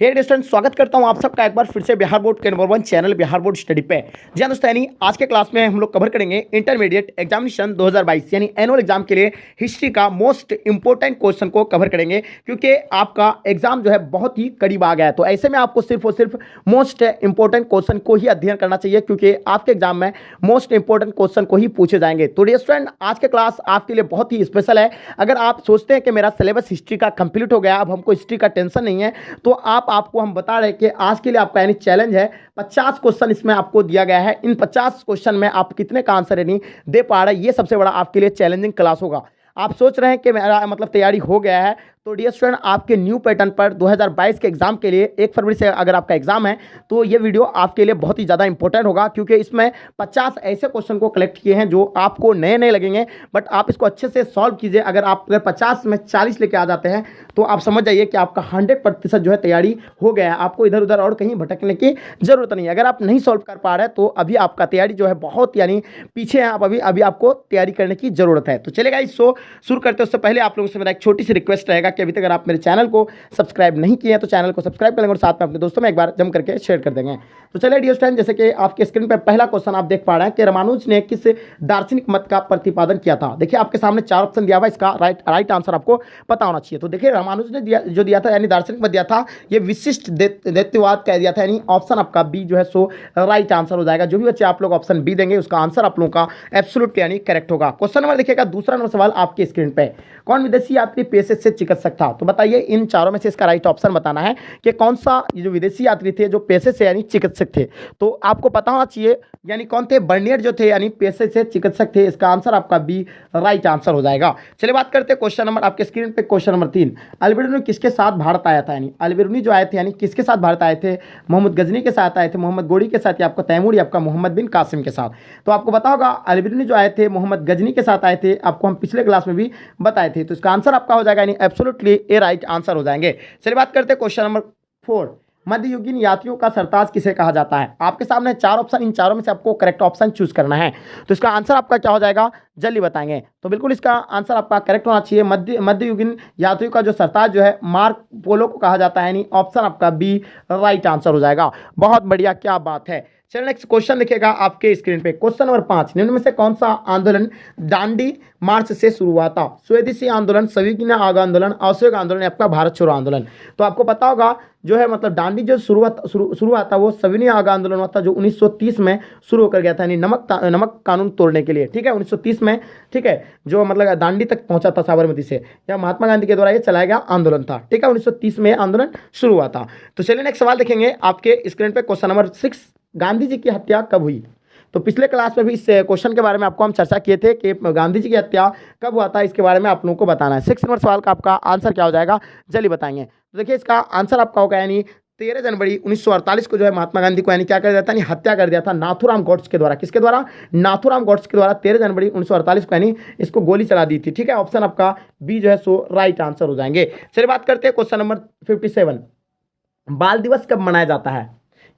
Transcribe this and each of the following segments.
हे student, स्वागत करता हूं आप सबका एक बार फिर से बिहार बोर्ड के number 1 channel Bihar board study पे। जी दोस्तों, यानी आज के क्लास में हम लोग कवर करेंगे इंटरमीडिएट एग्जामिनेशन 2022 यानी एनुअल एग्जाम के लिए हिस्ट्री का मोस्ट इंपॉर्टेंट क्वेश्चन को कवर करेंगे, क्योंकि आपका एग्जाम जो है बहुत ही करीब आ गया है। तो ऐसे में आपको सिर्फ और सिर्फ मोस्ट इंपॉर्टेंट क्वेश्चन को ही अध्ययन करना चाहिए, क्योंकि आपके एग्जाम में मोस्ट इंपॉर्टेंट क्वेश्चन को ही पूछे जाएंगे। तो डियर स्टूडेंट, आज के क्लास आपके लिए बहुत ही स्पेशल है। अगर आप सोचते हैं कि मेरा सिलेबस हिस्ट्री का कंप्लीट हो गया, अब हमको हिस्ट्री का टेंशन नहीं है, तो आपको हम बता रहे हैं कि आज के लिए आपका यानी चैलेंज है 50 क्वेश्चन इसमें आपको दिया गया है। इन 50 क्वेश्चन में आप कितने का आंसर यानी दे पा रहे हैं, ये सबसे बड़ा आपके लिए चैलेंजिंग क्लास होगा। आप सोच रहे हैं कि मेरा मतलब तैयारी हो गया है, तो डियर स्टूडेंट, आपके न्यू पैटर्न पर 2022 के एग्जाम के लिए 1 फरवरी से अगर आपका एग्जाम है तो ये वीडियो आपके लिए बहुत ही ज़्यादा इंपॉर्टेंट होगा, क्योंकि इसमें 50 ऐसे क्वेश्चन को कलेक्ट किए हैं जो आपको नए नए लगेंगे, बट आप इसको अच्छे से सॉल्व कीजिए। अगर आप 50 में 40 लेके आ जाते हैं तो आप समझ जाइए कि आपका 100% जो है तैयारी हो गया है। आपको इधर उधर और कहीं भटकने की जरूरत नहीं है। अगर आप नहीं सॉल्व कर पा रहे हैं तो अभी आपका तैयारी जो है बहुत यानी पीछे है, आप अभी आपको तैयारी करने की जरूरत है। तो चलेगा, इस शो शुरू करते उससे पहले आप लोगों से मेरा एक छोटी सी रिक्वेस्ट रहेगा कि अभी तक अगर आप मेरे चैनल को सब्सक्राइब नहीं किए हैं तो चैनल को सब्सक्राइब कर लेंगे और साथ में अपने दोस्तों में एक बार जम करके शेयर कर देंगे। तो चलिए डियर स्टूडेंट, जैसे कि आपके स्क्रीन पर पहला क्वेश्चन आप देख पा रहे हैं कि रामानुज ने किस दार्शनिक मत का प्रतिपादन किया था। देखिए आपके सामने 4 ऑप्शन दिया हुआ है, इसका राइट आंसर आपको पता होना चाहिए। तो देखिए रामानुज ने जो दिया था यानी दार्शनिक मत दिया था, ये विशिष्ट दैत्यवाद कह दिया था, यानी ऑप्शन आपका बी जो है सो राइट आंसर हो जाएगा। जो भी बच्चे आप लोग ऑप्शन बी देंगे उसका आंसर आप लोगों का एब्सोल्यूट यानी करेक्ट होगा। क्वेश्चन नंबर देखिएगा, दूसरा नंबर सवाल आपके स्क्रीन पे, कौन विदेशी यात्री पेशे से चिकित्सक था। तो बताइए इन चारों में से इसका राइट ऑप्शन बताना है कि कौन सा ये जो विदेशी यात्री थे जो पेशे से यानी चिकित्सक थे। तो आपको पता होना चाहिए यानी कौन थे, बर्नियर जो थे यानी पेशे से चिकित्सक थे। इसका आंसर आपका बी राइट आंसर हो जाएगा। चलिए बात करते हैं क्वेश्चन नंबर आपके स्क्रीन पे, क्वेश्चन नंबर 3, अलबेरुनी किसके साथ भारत आया था। यानी अलबेरुनी जो आए थे यानी किसके साथ भारत आए थे, मोहम्मद गजनी के साथ आए थे, मोहम्मद गोरी के साथ, या आपका तैमूर, या आपका मोहम्मद बिन कासिम के साथ। तो आपको पता होगा अलबेरुनी जो आए थे मोहम्मद गजनी के साथ आए थे, आपको हम पिछले क्लास में भी बताए थे। तो इसका आंसर आपका हो जाएगा यानी एब्सोल्युटली ए राइट आंसर हो जाएंगे। चलिए बात करते हैं क्वेश्चन नंबर 4, मध्ययुगीन यात्रियों का सरताज किसे कहा जाता है। आपके सामने 4 ऑप्शन, इन चारों में से आपको करेक्ट ऑप्शन चूज करना है। तो इसका आंसर आपका क्या हो जाएगा जल्दी बताएंगे। तो बिल्कुल इसका आंसर आपका करेक्ट होना चाहिए। मध्ययुगीन यात्रियों का जो सरताज जो है मार्क पोलो को कहा जाता है, यानी ऑप्शन आपका बी राइट आंसर हो जाएगा। बहुत बढ़िया, क्या बात है। चलिए नेक्स्ट क्वेश्चन लिखेगा आपके स्क्रीन पे, क्वेश्चन नंबर 5, निम्न में से कौन सा आंदोलन दांडी मार्च से शुरू हुआ था। स्वदेशी आंदोलन, सविनय आंदोलन, असहयोग आंदोलन, आपका भारत छोड़ो आंदोलन। तो आपको पता होगा जो है मतलब दांडी जो शुरू हुआ था वो सविनय आंदोलन हुआ था, जो 1930 में शुरू होकर गया था, यानी नमक कानून तोड़ने के लिए। ठीक है, 1930 में, ठीक है, जो मतलब दांडी तक पहुंचा था साबरमती से, या महात्मा गांधी के द्वारा ये चलाया गया आंदोलन था। ठीक है, 1930 में आंदोलन शुरू हुआ था। तो चलिए नेक्स्ट सवाल देखेंगे आपके स्क्रीन पे, क्वेश्चन नंबर 6, गांधी जी की हत्या कब हुई। तो पिछले क्लास में भी इस क्वेश्चन के बारे में आपको हम चर्चा किए थे कि गांधी जी की हत्या कब हुआ था, इसके बारे में आप लोगों को बताना है। 6 नंबर सवाल का आपका आंसर क्या हो जाएगा जल्दी बताएंगे। तो देखिए इसका आंसर आपका होगा यानी 13 जनवरी 1948 को जो है महात्मा गांधी को यानी क्या कर दिया था, यानी हत्या कर दिया था नाथूराम गॉड्स के द्वारा। किसके द्वारा, नाथूराम गॉड्स के द्वारा 13 जनवरी 1948 को यानी इसको गोली चला दी थी। ठीक है, ऑप्शन आपका बी जो है सो राइट आंसर हो जाएंगे। चलिए बात करते हैं क्वेश्चन नंबर 57, बाल दिवस कब मनाया जाता है।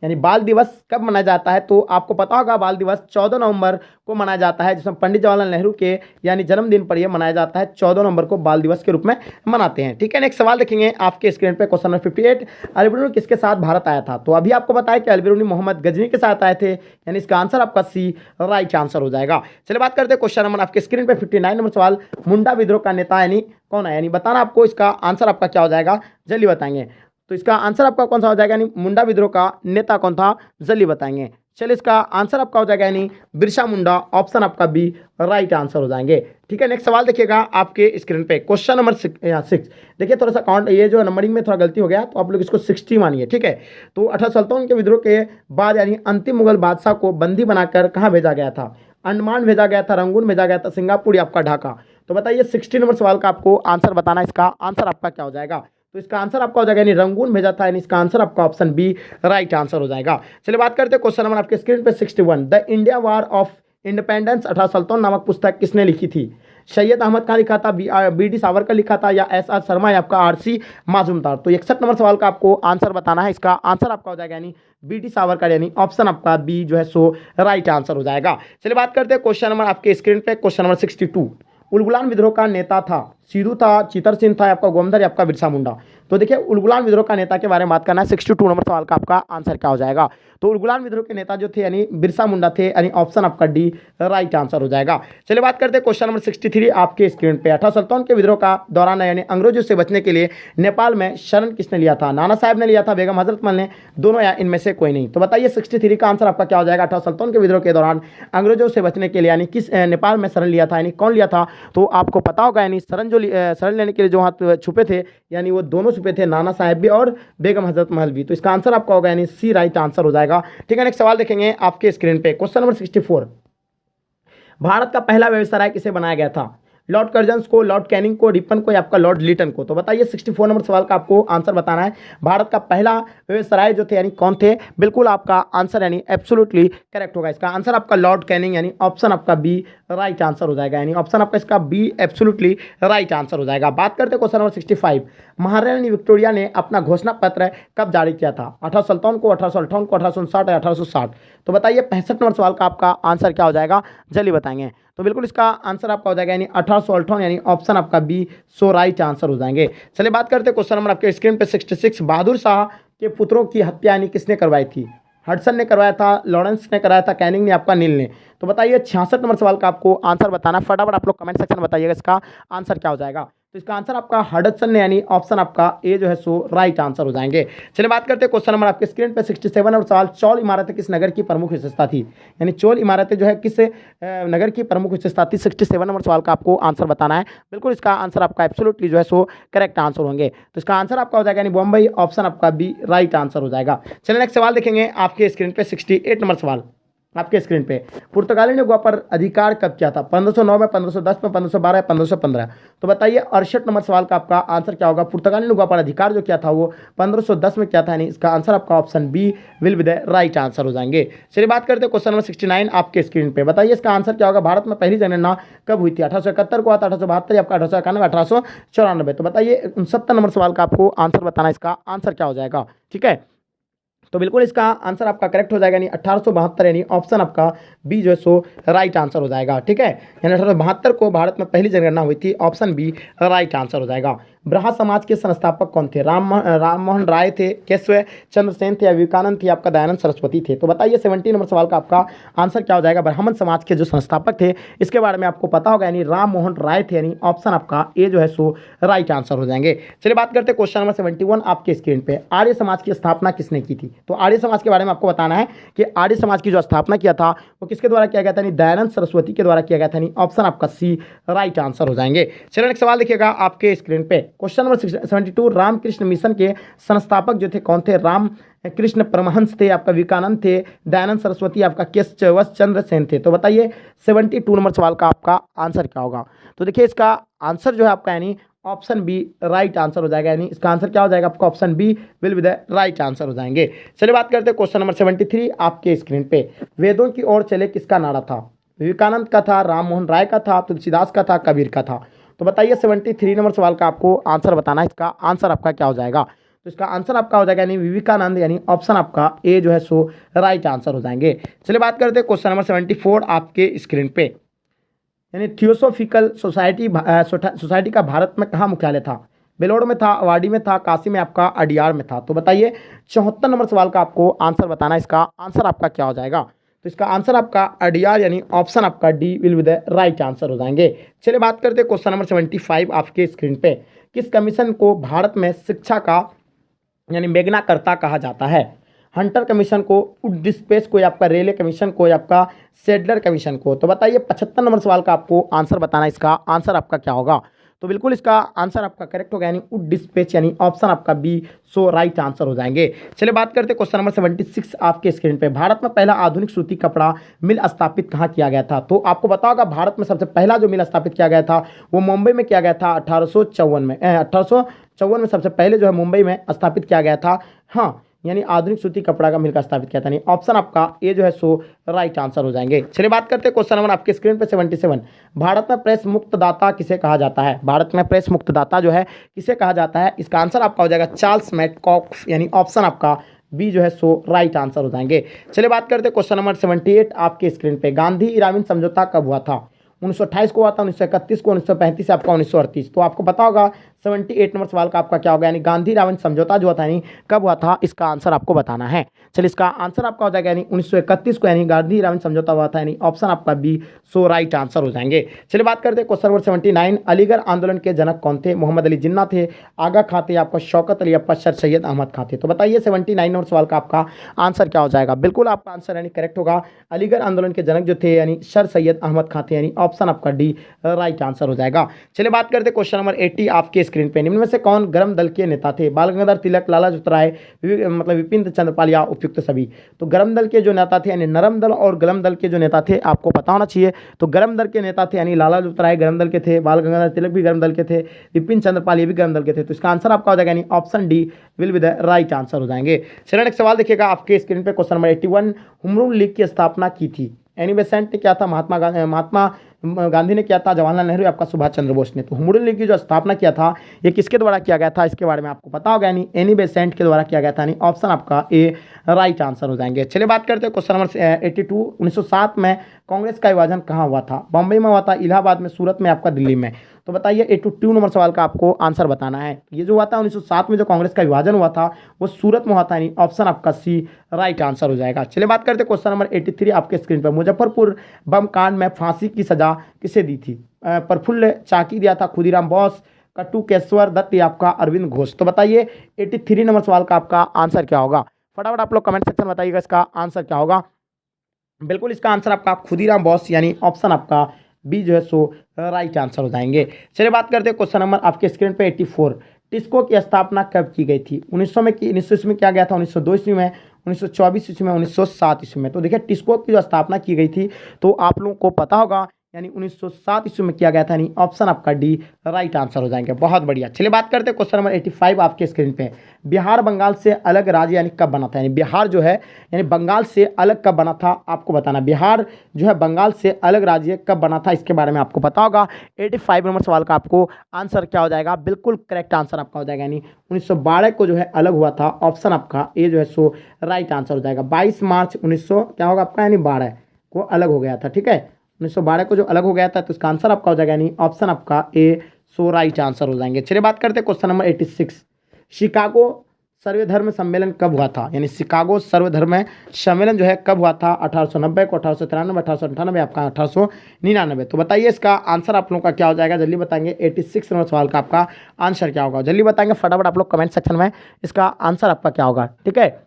यानी बाल दिवस कब मनाया जाता है। तो आपको पता होगा बाल दिवस 14 नवंबर को मनाया जाता है, जिसमें पंडित जवाहरलाल नेहरू के यानी जन्मदिन पर यह मनाया जाता है। 14 नवंबर को बाल दिवस के रूप में मनाते हैं। ठीक है, नेक्स्ट सवाल देखेंगे आपके स्क्रीन पे, क्वेश्चन नंबर 58, अलबेरुनी किसके साथ भारत आया था। तो अभी आपको बताया कि अलबेरुनी मोहम्मद गजनी के साथ आए थे, यानी इसका आंसर आपका सी राइट आंसर हो जाएगा। चलिए बात करते हैं क्वेश्चन नंबर आपके स्क्रीन पर 59 नंबर सवाल, मुंडा विद्रोह का नेता यानी कौन है। यानी बताना आपको, इसका आंसर आपका क्या हो जाएगा जल्दी बताएंगे। तो इसका आंसर आपका कौन सा हो जाएगा, यानी मुंडा विद्रोह का नेता कौन था जल्दी बताएंगे। चलिए इसका आंसर आपका हो जाएगा यानी बिरसा मुंडा, ऑप्शन आपका बी राइट आंसर हो जाएंगे। ठीक है, नेक्स्ट सवाल देखिएगा आपके स्क्रीन पे, क्वेश्चन नंबर 6। देखिए थोड़ा सा काउंट, ये जो नंबरिंग में थोड़ा गलती हो गया, तो आप लोग इसको 60 मानिए। ठीक है, तो 1857 के विद्रोह के बाद यानी अंतिम मुगल बादशाह को बंदी बनाकर कहाँ भेजा गया था, अंडमान भेजा गया था, रंगून भेजा गया था, सिंगापुर, आपका ढाका। तो बताइए 60 नंबर सवाल का आपको आंसर बताना, इसका आंसर आपका क्या हो जाएगा। तो इसका आंसर आपका हो जाएगा यानी रंगून भेजा था, यानी इसका आंसर आपका ऑप्शन बी राइट आंसर हो जाएगा। चलिए बात करते हैं क्वेश्चन नंबर आपके स्क्रीन पे 61, the India war of independence 1857 नामक पुस्तक किसने लिखी थी। सैयद अहमद खान लिखा था, बी.डी. सावरकर लिखा था, या एस.आर. शर्मा, या आपका आर.सी. माजूमदार। तो 61 नंबर सवाल का आपको आंसर बताना है, इसका आंसर आपका हो जाएगा यानी बी.डी. सावरकर, यानी ऑप्शन आपका बी जो है सो राइट आंसर हो जाएगा। चलिए बात करते हैं क्वेश्चन नंबर आपके स्क्रीन पे, क्वेश्चन नंबर 62, उलगुलान विद्रोह का नेता था। सिद्धू था, चीतर सिंह था, आपका गोमधर या आपका बिरसा मुंडा। तो देखिए उलगुलान विद्रोह का नेता के बारे में बात करना है। 62 नंबर सवाल का आपका आंसर क्या हो जाएगा। तो उलगुलान विद्रोह के नेता जो थे यानी बिरसा मुंडा थे, यानी ऑप्शन आपका डी राइट आंसर हो जाएगा। चलिए बात करते हैं क्वेश्चन नंबर 63 आपके स्क्रीन पे। 1857 के विद्रोह का दौरान यानी अंग्रेजों से बचने के लिए नेपाल में शरण किसने लिया था? नाना साहब ने लिया था, बेगम हजरतमल ने, दोनों या इनमें से कोई नहीं। तो बताइए 63 का आंसर आपका क्या हो जाएगा। 1857 के विद्रोह के दौरान अंग्रेजों से बचने के लिए यानी किस नेपाल में शरण लिया था, यानी कौन लिया था? तो आपको पता होगा यानी शरण लेने के लिए जो हाथ छुपे थे यानी वो दोनों छुपे थे, नाना साहब भी और बेगम हजरत महल भी। तो इसका आंसर आपका होगा यानी सी राइट आंसर हो जाएगा। ठीक है, नेक्स्ट सवाल देखेंगे आपके स्क्रीन पे। क्वेश्चन नंबर 64, भारत का पहला व्यवसाय किसे बनाया गया था? लॉर्ड कर्जन्स को, लॉर्ड कैनिंग को, रिपन को या आपका लॉर्ड लिटन को? तो बताइए 64 नंबर सवाल का आपको आंसर बताना है। भारत का पहला व्यवसाय जो थे यानी कौन थे? बिल्कुल आपका आंसर यानी एब्सोल्युटली करेक्ट होगा। इसका आंसर आपका लॉर्ड कैनिंग यानी ऑप्शन आपका बी राइट आंसर हो जाएगा, यानी ऑप्शन आपका इसका बी एब्सोल्युटली राइट आंसर हो जाएगा। बात करते हैं क्वेश्चन नंबर 65, महारानी विक्टोरिया ने अपना घोषणा पत्र कब जारी किया था? 1857 को, 1858 को, 1859 या 1860? तो बताइए 65 नंबर सवाल का आपका आंसर क्या हो जाएगा, जल्दी बताएंगे। तो बिल्कुल इसका आंसर आपका हो जाएगा यानी 1858 यानी ऑप्शन आपका बी सो राइट आंसर हो जाएंगे। चलिए बात करते हैं क्वेश्चन नंबर आपके स्क्रीन पे 66, बहादुर शाह के पुत्रों की हत्या यानी किसने करवाई थी? हडसन ने करवाया था, लॉरेंस ने कराया था, कैनिंग ने, आपका नील ने? तो बताइए 66 नंबर सवाल का आपको आंसर बताना, फटाफट आप लोग कमेंट सेक्शन में बताइएगा इसका आंसर क्या हो जाएगा। तो इसका आंसर आपका हडसन ने यानी ऑप्शन आपका ए जो है सो राइट आंसर हो जाएंगे। चलिए बात करते हैं क्वेश्चन नंबर आपके स्क्रीन पे 67 नंबर सवाल, चोल इमारतें किस नगर की प्रमुख विशेषता थी? यानी चोल इमारतें जो है किस नगर की प्रमुख विशेषता थी? 67 नंबर सवाल का आपको आंसर बताना है। बिल्कुल इसका आंसर आपका एब्सोल्युटली जो है सो करेक्ट आंसर होंगे। तो इसका आंसर आपका हो जाएगा यानी बम्बई, ऑप्शन आपका बी राइट आंसर हो जाएगा। चलिए नेक्स्ट सवाल देखेंगे आपके स्क्रीन पे 68 नंबर सवाल आपके स्क्रीन पे, पुर्तगाली ने गोवा पर अधिकार कब किया था? 1509 में, 1510 में, 1512 या 1515? तो बताइए 68 नंबर सवाल का आपका आंसर क्या होगा। पुर्तगाली ने गोवा पर अधिकार जो किया था वो 1510 में किया था, यानी इसका आंसर आपका option B will be the right answer हो जाएंगे। चलिए बात करते हैं क्वेश्चन नंबर 69 आपके स्क्रीन पे। बताइए इसका आंसर क्या होगा। भारत में पहली जनगणना कब हुई थी? 1871 को, 1872 या आपका 1891, 1894? तो बताइए 69 नंबर सवाल का आपको आंसर बताना, इसका आंसर क्या हो जाएगा। ठीक है, तो बिल्कुल इसका आंसर आपका करेक्ट हो जाएगा यानी 1872 यानी ऑप्शन आपका बी जो है सो राइट आंसर हो जाएगा। ठीक है, यानी 1872 को भारत में पहली जनगणना हुई थी, ऑप्शन बी राइट आंसर हो जाएगा। ब्रहा समाज के संस्थापक कौन थे? राम मोहन राय थे, केशव चंद्र सेन थे, या विवेकानंद थे, आपका दयानंद सरस्वती थे? तो बताइए 70 नंबर सवाल का आपका आंसर क्या हो जाएगा। ब्राह्मण समाज के जो संस्थापक थे इसके बारे में आपको पता होगा, यानी राम मोहन राय थे, यानी ऑप्शन आपका ए जो है सो राइट आंसर हो जाएंगे। चलिए बात करते हैं क्वेश्चन नंबर 71 आपके स्क्रीन पे। आर्य समाज की स्थापना किसने की थी? तो आर्य समाज के बारे में आपको बताना है कि आर्य समाज की जो स्थापना किया था वो किसके द्वारा किया गया था? दयानंद सरस्वती के द्वारा किया गया था, यानी ऑप्शन आपका सी राइट आंसर हो जाएंगे। चलिए नेक्स्ट सवाल देखिएगा आपके स्क्रीन पे। क्वेश्चन नंबर 72, रामकृष्ण मिशन के संस्थापक जो थे कौन थे? राम कृष्ण परमहंस थे, आपका विवेकानंद थे, दयानंद सरस्वती, आपका केशव चंद्र सेन थे? तो बताइए 72 नंबर सवाल का आपका आंसर क्या होगा। तो देखिए इसका आंसर जो है आपका यानी ऑप्शन बी राइट आंसर हो जाएगा, यानी इसका आंसर क्या हो जाएगा आपका option B will be the right answer हो जाएंगे। चलिए बात करते हैं क्वेश्चन नंबर 73 आपके स्क्रीन पे। वेदों की ओर चले किसका नारा था? विवेकानंद का था, राम मोहन राय का था, तुलसीदास का था, कबीर का था? तो बताइए 73 नंबर सवाल का आपको आंसर बताना है, इसका आंसर आपका क्या हो जाएगा। तो इसका आंसर आपका हो जाएगा यानी विवेकानंद, यानी ऑप्शन आपका ए जो है सो राइट आंसर हो जाएंगे। चलिए बात करते हैं क्वेश्चन नंबर 74 आपके स्क्रीन पे, यानी थियोसोफिकल सोसाइटी का भारत में कहाँ मुख्यालय था? बेलोर में था, अवाडी में था, काशी में, आपका अडियार में था? तो बताइए 74 नंबर सवाल का आपको आंसर बताना है, इसका आंसर आपका क्या हो जाएगा। तो इसका आंसर आपका अडियार यानी ऑप्शन आपका D will be the right answer हो जाएंगे। चलिए बात करते हैं क्वेश्चन नंबर 75 आपके स्क्रीन पे। किस कमीशन को भारत में शिक्षा का यानी मेघनाकर्ता कहा जाता है? हंटर कमीशन को, डिस्पेस को, या आपका रेले कमीशन को, या आपका सेडलर कमीशन को? तो बताइए 75 नंबर सवाल का आपको आंसर बताना, इसका आंसर आपका क्या होगा। तो बिल्कुल इसका आंसर आपका करेक्ट होगा, यानी उड डिस्पेच, यानी ऑप्शन आपका बी सो राइट आंसर हो जाएंगे। चलिए बात करते हैं क्वेश्चन नंबर 76 आपके स्क्रीन पे। भारत में पहला आधुनिक सूती कपड़ा मिल स्थापित कहाँ किया गया था? तो आपको पता होगा भारत में सबसे पहला जो मिल स्थापित किया गया था वो मुंबई में किया गया था 1854 में। 1854 में सबसे पहले जो है मुंबई में स्थापित किया गया था। हाँ, यानी आधुनिक सूती कपड़ा का मिल का स्थापित किया था, नहीं ऑप्शन आपका ए जो है सो राइट आंसर हो जाएंगे। चलिए बात करते हैं क्वेश्चन नंबर आपके स्क्रीन पे 77। भारत में प्रेस मुक्त दाता किसे कहा जाता है? भारत में प्रेस मुक्त दाता जो है किसे कहा जाता है? इसका आंसर आपका हो जाएगा चार्ल्स मैडकॉक, यानी ऑप्शन आपका बी जो है सो राइट आंसर हो जाएंगे। चलिए बात करते हैं क्वेश्चन नंबर 78 आपके स्क्रीन पे। गांधी इराविन समझौता कब हुआ था? 1928 को हुआ था, 1931 को, 1935 से आपका 1938। तो आपको पता होगा 78 नंबर सवाल का आपका क्या होगा, यानी गांधी रावण समझौता जो था यानी कब हुआ था, इसका आंसर आपको बताना है। चलिए इसका आंसर आपका हो जाएगा यानी 1931 को, यानी गांधी रावण समझौता हुआ था, यानी ऑप्शन आपका बी सो राइट आंसर हो जाएंगे। चलिए बात करते हैं क्वेश्चन नंबर 79, अलीगढ़ आंदोलन के जनक कौन थे? मोहम्मद अली जिन्ना थे, आगा खां थे, आपका शौकत अली, आपका सर सैयद अहमद खां थे। तो बताइए 79 नंबर सवाल का आपका आंसर क्या हो जाएगा? बिल्कुल आपका आंसर यानी करेक्ट होगा, अलीगढ़ आंदोलन के जनक जो थे यानी सर सैयद अहमद खां थे, यानी ऑप्शन आपका डी राइट आंसर हो जाएगा। चलिए बात करते हैं क्वेश्चन नंबर 80 आपके स्क्रीन पे, निम्न में से कौन गर्म दल के नेता थे? बाल गंगाधर तिलक, लाला लाजपतराय, मतलब विपिन चंद्रपाल या उपयुक्त सभी? तो गर्म दल के जो नेता थे यानी नरम दल और गरम दल के जो नेता थे आपको पता होना चाहिए। तो गर्म दल के नेता थे यानी लाला लाजपतराय गरम दल के थे, बाल गंगाधर तिलक भी गर्म दल के थे, विपिन चंद्रपाल ये भी गर्म दल के थे। तो इसका आंसर आपका हो जाएगा यानी option D will be the right answer हो जाएंगे। चलिए नेक्स्ट सवाल देखिएगा आपके स्क्रीन पे, क्वेश्चन नंबर 81, हुमरूल लीग की स्थापना की थी? एनी बेसेंट ने किया था, महात्मा गांधी ने किया था, जवाहरलाल नेहरू, आपका सुभाष चंद्र बोस ने। तो हुमरूल लीग की जो स्थापना किया था ये किसके द्वारा किया गया था, इसके बारे में आपको पता होगा, यानी एनी बेसेंट के द्वारा किया गया था, यानी ऑप्शन आपका ए राइट आंसर हो जाएंगे। चलिए बात करते हैं क्वेश्चन नंबर 82, 1907 में कांग्रेस का विभाजन कहाँ हुआ था? बॉम्बे में हुआ था, इलाहाबाद में, सूरत में, आपका दिल्ली में? तो बताइए 82 नंबर सवाल का आपको आंसर बताना है। ये जो हुआ था 1907 में जो कांग्रेस का विभाजन हुआ था वो सूरत में हुआ था, यानी ऑप्शन आपका सी राइट आंसर हो जाएगा। चलिए बात करते हैं क्वेश्चन नंबर 83 आपके स्क्रीन पर, मुजफ्फरपुर बम कांड में फांसी की सजा किसे दी थी? प्रफुल्ल चाकी दिया था, खुदीराम बोस, कटुकेश्वर दत्त या आपका अरविंद घोष? तो बताइए 83 नंबर सवाल का आपका आंसर क्या होगा? फटाफट आप लोग कमेंट सेक्शन में बताइएगा इसका आंसर क्या होगा। बिल्कुल इसका आंसर आपका खुदीराम बोस, यानी ऑप्शन आपका बी जो है सो राइट आंसर हो जाएंगे। चलिए बात करते हैं क्वेश्चन नंबर आपके स्क्रीन पे 84, टिस्को की स्थापना कब की गई थी? 1900 में की, 1900 ईस्वी में किया गया था, 1902 ईस्वी में, 1924 ईस्वी में, 1907 ईस्वी में? तो देखिए टिस्को की जो स्थापना की गई थी तो आप लोगों को पता होगा, यानी 1907 ईस्वी में किया गया था, यानी ऑप्शन आपका डी राइट आंसर हो जाएंगे। बहुत बढ़िया। चलिए बात करते हैं क्वेश्चन नंबर 85 आपके स्क्रीन पे, बिहार बंगाल से अलग राज्य यानी कब बना था? यानी बिहार जो है यानी बंगाल से अलग कब बना था आपको बताना। बिहार जो है बंगाल से अलग राज्य कब बना था इसके बारे में आपको पता होगा। 85 नंबर सवाल का आपको आंसर क्या हो जाएगा? बिल्कुल करेक्ट आंसर आपका हो जाएगा, यानी 1912 को जो है अलग हुआ था, ऑप्शन आपका ए जो है सो राइट आंसर हो जाएगा। 22 मार्च 1900 क्या होगा आपका, यानी 12 को अलग हो गया था, ठीक है, 1912 को जो अलग हो गया था। तो इसका आंसर आपका हो जाएगा, यानी ऑप्शन आपका ए सो राइट आंसर हो जाएंगे। चलिए बात करते हैं क्वेश्चन नंबर 86, शिकागो सर्वधर्म सम्मेलन कब हुआ था? यानी शिकागो सर्वधर्म सम्मेलन जो है कब हुआ था? 1890 को, 1893, 1898, आपका 1899? तो बताइए इसका आंसर आप लोगों का क्या हो जाएगा? जल्दी बताएंगे। 86 नंबर सवाल का आपका आंसर क्या होगा? जल्दी बताएंगे फटाफट आप लोग कमेंट सेक्शन में, इसका आंसर आपका क्या होगा, ठीक है।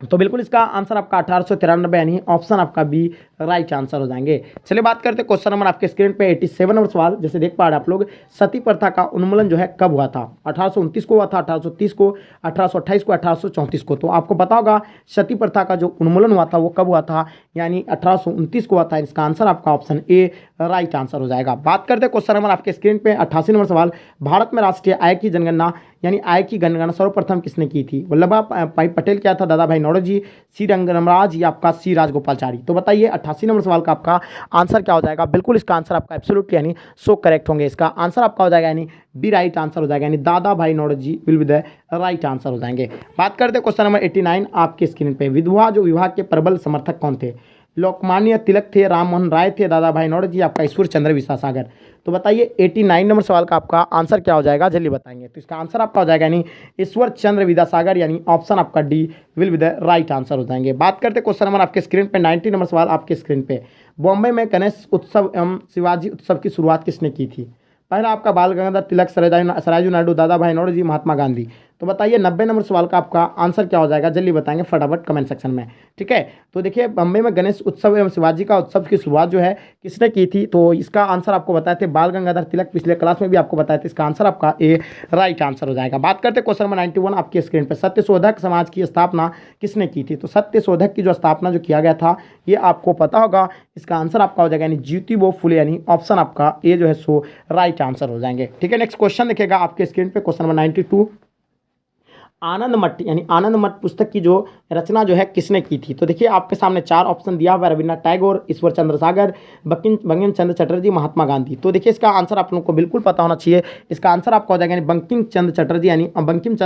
तो बिल्कुल इसका आंसर आपका 1893 यानी ऑप्शन आपका बी राइट आंसर हो जाएंगे। चलिए बात करते हैं क्वेश्चन नंबर आपके स्क्रीन पे 87 नंबर सवाल, जैसे देख पा रहे हैं आप लोग, सती प्रथा का उन्मूलन जो है कब हुआ था? 1829 को हुआ था, 1830 को, 1828 को, 1834 को? तो आपको पता होगा सती प्रथा का जो उन्मूलन हुआ था वो कब हुआ था, यानी 1829 को हुआ था। इसका आंसर आपका ऑप्शन ए राइट आंसर हो जाएगा। बात करते हैं क्वेश्चन नंबर आपके स्क्रीन पे 88 नंबर सवाल, भारत में राष्ट्रीय आय की जनगणना यानी आय की जनगणना सर्वप्रथम किसने की थी? वल्लभ भाई पटेल किया था, दादा भाई नौरोजी, सी रंगराज या आपका सी राजगोपालचारी? तो बताइए 88 नंबर सवाल का आपका आंसर क्या हो जाएगा? बिल्कुल इसका आंसर आपका एब्सोल्युटली यानी सो करेक्ट होंगे। इसका आंसर आपका हो जाएगा यानी बी राइट आंसर हो जाएगा, यानी Dadabhai Naoroji will be the right answer हो जाएंगे। बात करते हैं क्वेश्चन नंबर 89 आपके स्क्रीन पे, विधवा जो विवाह के प्रबल समर्थक कौन थे? लोकमान्य तिलक थे, राम मोहन राय थे, दादा भाई नौरोजी, आपका ईश्वर चंद्र विद्यासागर? तो बताइए 89 नंबर सवाल का आपका आंसर क्या हो जाएगा? जल्दी बताएंगे। तो इसका आंसर आपका हो जाएगा यानी ईश्वर चंद्र विद्यासागर, यानी ऑप्शन आपका D will be the right answer हो जाएंगे। बात करते क्वेश्चन नंबर आपके स्क्रीन पे 90 नंबर सवाल आपके स्क्रीन पे, बॉम्बे में गणेश उत्सव एवं शिवाजी उत्सव की शुरुआत किसने की थी? पहला आपका बाल गंगाधर तिलक, सरायजू नायडू, दादा भाई नौरोजी, महात्मा गांधी? तो बताइए 90 नंबर सवाल का आपका आंसर क्या हो जाएगा? जल्दी बताएंगे फटाफट कमेंट सेक्शन में, ठीक है। तो देखिए बम्बई में गणेश उत्सव एवं शिवाजी का उत्सव की शुरुआत जो है किसने की थी? तो इसका आंसर आपको बताए थे बाल गंगाधर तिलक, पिछले क्लास में भी आपको बताए थे। इसका आंसर आपका ए राइट आंसर हो जाएगा। बात करते क्वेश्चन नंबर 91 आपकी स्क्रीन पर, सत्यशोधक समाज की स्थापना किसने की थी? तो सत्यशोधक की जो स्थापना जो किया गया था ये आपको पता होगा। इसका आंसर आपका हो जाएगा यानी ज्योतिबा फुले, यानी ऑप्शन आपका ए जो है सो राइट आंसर हो जाएंगे, ठीक है। नेक्स्ट क्वेश्चन देखिएगा आपके स्क्रीन पे, क्वेश्चन नंबर 92, आनंद मठ यानी आनंद मठ पुस्तक की जो रचना जो है किसने की थी? तो देखिए आपके सामने चार ऑप्शन दिया हुआ है, रविन्द्रनाथ टैगोर, ईश्वर चंद्र सागर, बंकिम चंद्र चटर्जी, महात्मा गांधी। तो देखिए इसका आंसर आप लोगों को बिल्कुल पता होना चाहिए। इसका आंसर आपका हो जाएगा यानी बंकिम चंद्र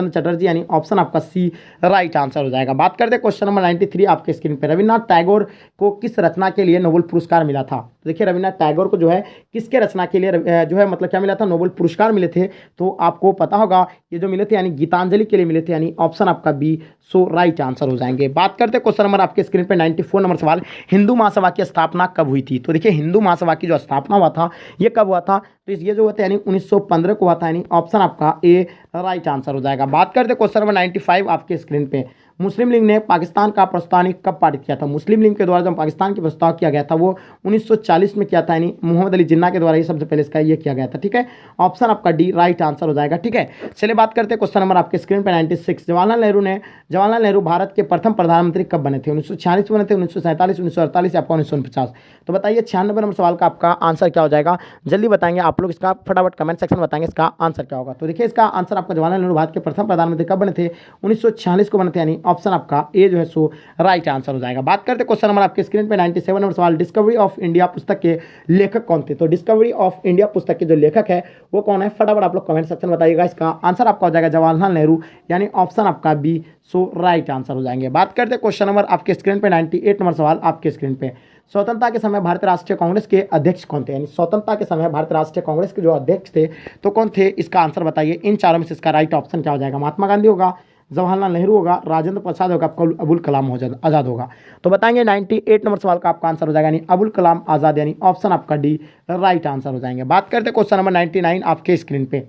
चटर्जी यानी ऑप्शन आपका सी राइट आंसर हो जाएगा। बात करते हैं क्वेश्चन नंबर 93 आपके स्क्रीन पर। रविन्द्रनाथ टैगोर को किस रचना के लिए नोबेल पुरस्कार मिला था? तो देखिए रविन्द्रनाथ टैगोर को जो है किसके रचना के लिए जो है मतलब क्या मिला था? नोबेल पुरस्कार मिले थे। तो आपको पता होगा ये जो मिले थे यानी गीतांजलि के लिए मिले थे, यानी ऑप्शन आपका बी सो राइट आंसर हो जाएंगे। बात करते हैं क्वेश्चन नंबर आपके स्क्रीन पे 94 नंबर सवाल, हिंदू महासभा की स्थापना कब हुई थी? तो देखिए हिंदू महासभा की जो स्थापना हुआ था ये कब हुआ था? तो ये जो हुआ था यानी 1915 को हुआ था, यानी ऑप्शन आपका ए राइट आंसर हो जाएगा। बात करते हैं क्वेश्चन नंबर 95 आपके स्क्रीन पे, मुस्लिम लीग ने पाकिस्तान का प्रस्ताव कब पारित किया था? मुस्लिम लीग के द्वारा जब पाकिस्तान की प्रस्ताव किया गया था वो 1940 में किया था, यानी मोहम्मद अली जिन्ना के द्वारा ये सबसे पहले इसका ये किया गया था। ठीक है, ऑप्शन आपका डी राइट आंसर हो जाएगा। ठीक है, चलिए बात करते हैं क्वेश्चन नंबर आपके स्क्रीन पे 96, जवाहरलाल नेहरू भारत के प्रथम प्रधानमंत्री कब बने थे? 1946 बने थे, 1947, 1948 या आपका 1949? तो बताइए 96 नंबर सवाल का आपका आंसर क्या हो जाएगा? जल्दी बताएंगे आप लोग, इसका फटाफट कमेंट सेक्शन में बताएंगे इसका आंसर क्या होगा। तो देखिए इसका आंसर आपका जवाहरलाल नेहरू भारत के प्रथम प्रधानमंत्री कब बने थे? 1946 को बने थे, यानी ऑप्शन आपका ए जो है सो राइट आंसर हो जाएगा। बात करते हैं क्वेश्चन नंबर आपके स्क्रीन पे 97 नंबर सवाल, डिस्कवरी ऑफ इंडिया पुस्तक के लेखक कौन थे? तो डिस्कवरी ऑफ इंडिया पुस्तक के जो लेखक है वो कौन है? फटाफट आप लोग कमेंट सेक्शन में बताइएगा। इसका आंसर आपका हो जाएगा जवाहरलाल नेहरू, यानी ऑप्शन आपका बी सो राइट आंसर हो जाएंगे। बात करते हैं क्वेश्चन नंबर आपके स्क्रीन पे 98 नंबर सवाल आपके स्क्रीन पे, स्वतंत्रता के समय भारतीय राष्ट्रीय कांग्रेस के अध्यक्ष कौन थे? यानी स्वतंत्रता के समय भारतीय राष्ट्रीय कांग्रेस के जो अध्यक्ष थे तो कौन थे? इसका आंसर बताइए। इन चारों में से इसका राइट ऑप्शन क्या हो जाएगा? महात्मा गांधी होगा, जवाहरलाल नेहरू होगा, राजेंद्र प्रसाद होगा, अबुल कलाम आजाद होगा? तो बताएंगे 98 नंबर सवाल का आपका आंसर हो जाएगा यानी अबुल कलाम आजाद, यानी ऑप्शन आपका डी राइट आंसर हो जाएंगे। बात करते हैं क्वेश्चन नंबर 99 आपके स्क्रीन पे,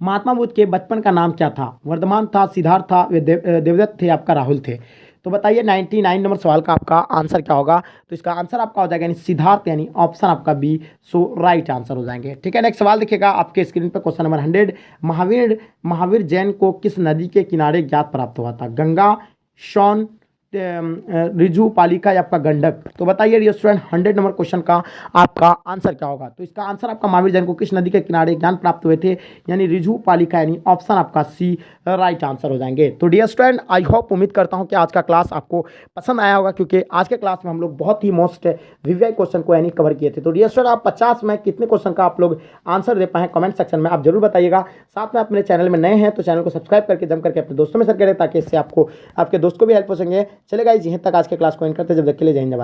महात्मा बुद्ध के बचपन का नाम क्या था? वर्धमान था, सिद्धार्थ था, देवदत्त थे, आपका राहुल थे? तो बताइए 99 नंबर सवाल का आपका आंसर क्या होगा? तो इसका आंसर आपका हो जाएगा यानी सिद्धार्थ, यानी ऑप्शन आपका बी सो राइट आंसर हो जाएंगे। ठीक है, नेक्स्ट सवाल देखिएगा आपके स्क्रीन पर क्वेश्चन नंबर 100, महावीर जैन को किस नदी के किनारे ज्ञात प्राप्त हुआ था? गंगा, शॉन, रिजु, पालिका या आपका गंडक? तो बताइए डियर स्टूडेंट 100 नंबर क्वेश्चन का आपका आंसर क्या होगा? तो इसका आंसर आपका महावीर जैन को किस नदी के किनारे ज्ञान प्राप्त हुए थे, यानी रिजु, पालिका, यानी ऑप्शन आपका सी राइट आंसर हो जाएंगे। तो डियर स्टूडेंट आई होप, उम्मीद करता हूं कि आज का क्लास आपको पसंद आया होगा, क्योंकि आज के क्लास में हम लोग बहुत ही मोस्ट वीवीआई क्वेश्चन को यानी कवर किए थे। तो डियर स्टूडेंट आप 50 में कितने क्वेश्चन का आप लोग आंसर दे पाए कमेंट सेक्शन में आप जरूर बताइएगा। साथ में आप मेरे चैनल में नए हैं तो चैनल को सब्सक्राइब करके जम करके अपने दोस्तों में शेयर करें, ताकि इससे आपको आपके दोस्त को भी हेल्प हो सकेंगे। चलेगा, यहीं तक आज के क्लास को एंड करते, जब तक के लिए जय हिंद।